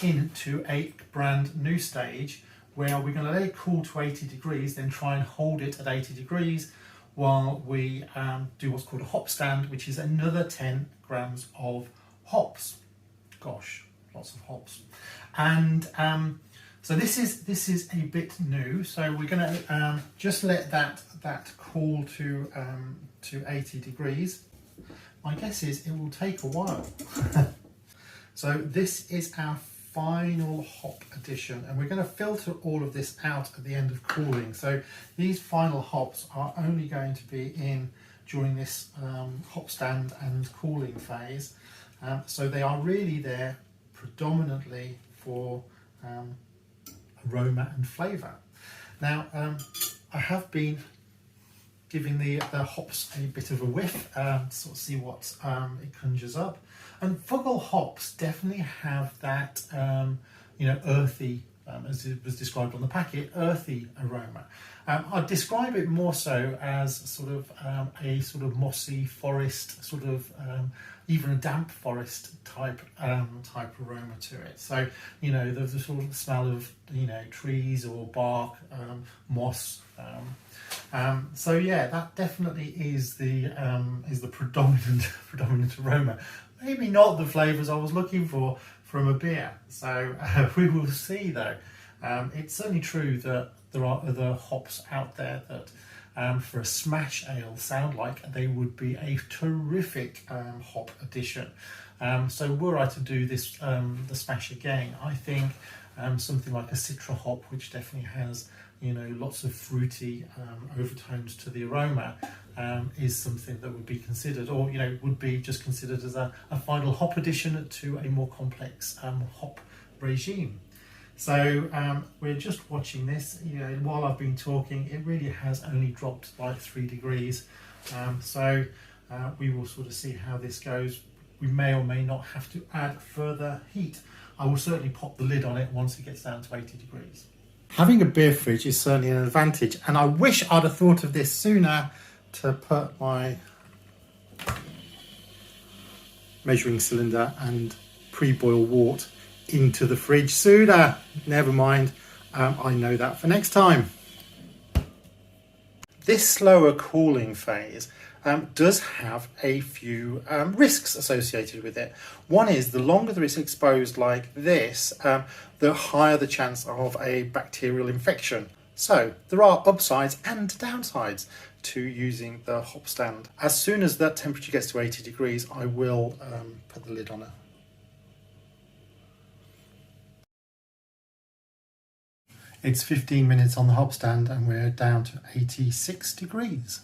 into a brand new stage where we're going to let it cool to 80 degrees, then try and hold it at 80 degrees while we do what's called a hop stand, which is another 10 grams of hops. Gosh, lots of hops. And so this is a bit new. So we're going to just let that cool to 80 degrees. My guess is it will take a while. So this is our final hop addition, and we're going to filter all of this out at the end of cooling. So these final hops are only going to be in during this hop stand and cooling phase. So they are really there predominantly for aroma and flavour. Now I have been giving the hops a bit of a whiff to sort of see what it conjures up. And Fuggle hops definitely have that, earthy, as it was described on the packet, earthy aroma. I'd describe it more so as sort of a sort of mossy forest, sort of even a damp forest type aroma to it. So there's a sort of smell of trees or bark, moss. So yeah, that definitely is the predominant aroma. Maybe not the flavours I was looking for from a beer. So we will see though. It's certainly true that there are other hops out there that for a SMaSH ale sound like they would be a terrific hop addition. So were I to do this the SMaSH again, I think something like a Citra hop, which definitely has lots of fruity overtones to the aroma, is something that would be considered, or would be just considered as a final hop addition to a more complex hop regime. So we're just watching this. While I've been talking, it really has only dropped like 3 degrees. So we will sort of see how this goes. We may or may not have to add further heat. I will certainly pop the lid on it once it gets down to 80 degrees. Having a beer fridge is certainly an advantage, and I wish I'd have thought of this sooner to put my measuring cylinder and pre-boil wort into the fridge sooner. Never mind, I know that for next time. This slower cooling phase does have a few risks associated with it. One is the longer that it's exposed like this, the higher the chance of a bacterial infection. So there are upsides and downsides to using the hop stand. As soon as that temperature gets to 80 degrees, I will put the lid on it. It's 15 minutes on the hop stand and we're down to 86 degrees.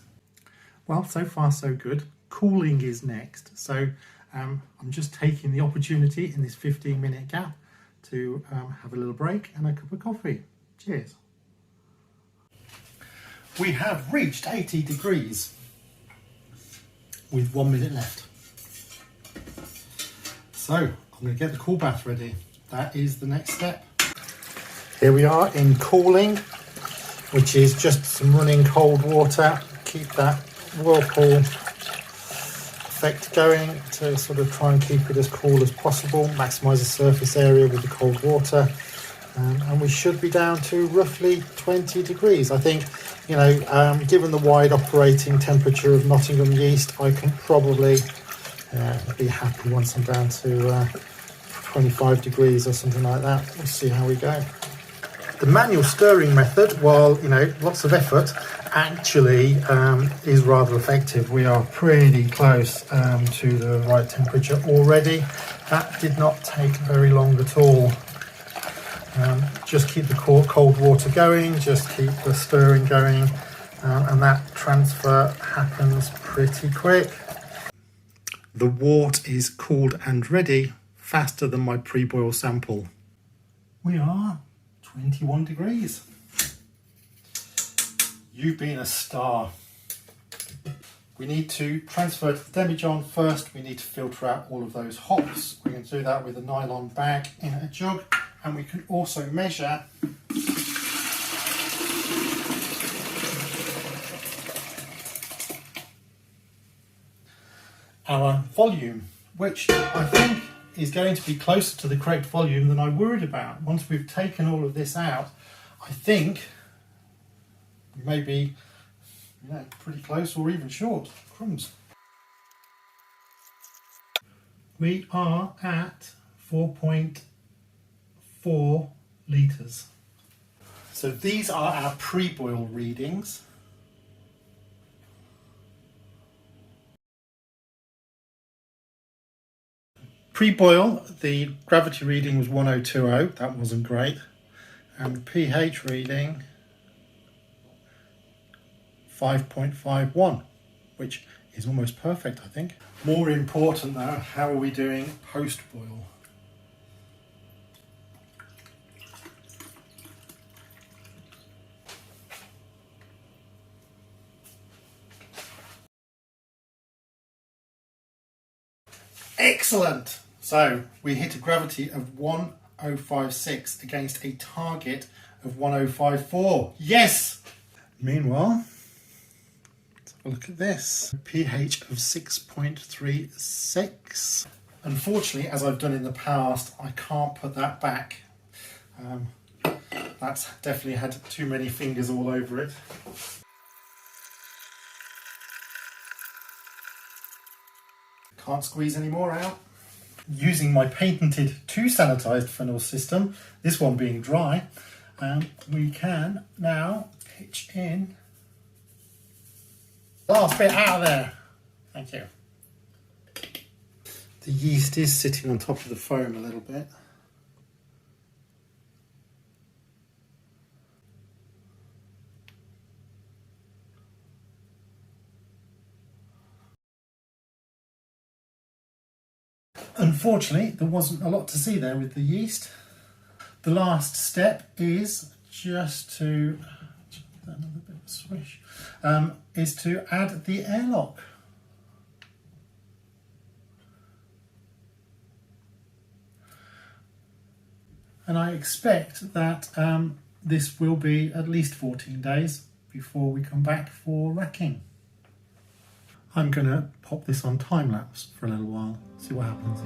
Well, so far so good. Cooling is next. So I'm just taking the opportunity in this 15-minute gap to have a little break and a cup of coffee. Cheers. We have reached 80 degrees with 1 minute left. So I'm going to get the cool bath ready. That is the next step. Here we are in cooling, which is just some running cold water. Keep that whirlpool effect going to sort of try and keep it as cool as possible, maximise the surface area with the cold water, and we should be down to roughly 20 degrees. I think, given the wide operating temperature of Nottingham yeast, I can probably be happy once I'm down to 25 degrees or something like that. We'll see how we go. The manual stirring method, while lots of effort, actually is rather effective. We are pretty close to the right temperature already. That did not take very long at all. Just keep the cold water going, just keep the stirring going, and that transfer happens pretty quick. The wort is cooled and ready faster than my pre-boil sample. We are 21 degrees. You've been a star. We need to transfer to the demijohn first. We need to filter out all of those hops. We can do that with a nylon bag in a jug, and we can also measure our volume, which I think is going to be closer to the correct volume than I worried about. Once we've taken all of this out, I think we may be pretty close or even short. Crumbs. We are at 4.4 litres. So these are our pre-boil readings. Pre-boil, the gravity reading was 1020, that wasn't great. And the pH reading, 5.51, which is almost perfect, I think. More important though, how are we doing post-boil? Excellent! So we hit a gravity of 1056 against a target of 1054. Yes! Meanwhile, let's have a look at this. pH of 6.36. Unfortunately, as I've done in the past, I can't put that back. That's definitely had too many fingers all over it. Can't squeeze any more out. Using my patented 2-sanitized funnel system, this one being dry, we can now pitch in the last bit out of there. Thank you. The yeast is sitting on top of the foam a little bit. Unfortunately, there wasn't a lot to see there with the yeast. The last step is just to, another bit of a swish, is to add the airlock. And I expect that this will be at least 14 days before we come back for racking. I'm going to pop this on time lapse for a little while, see what happens.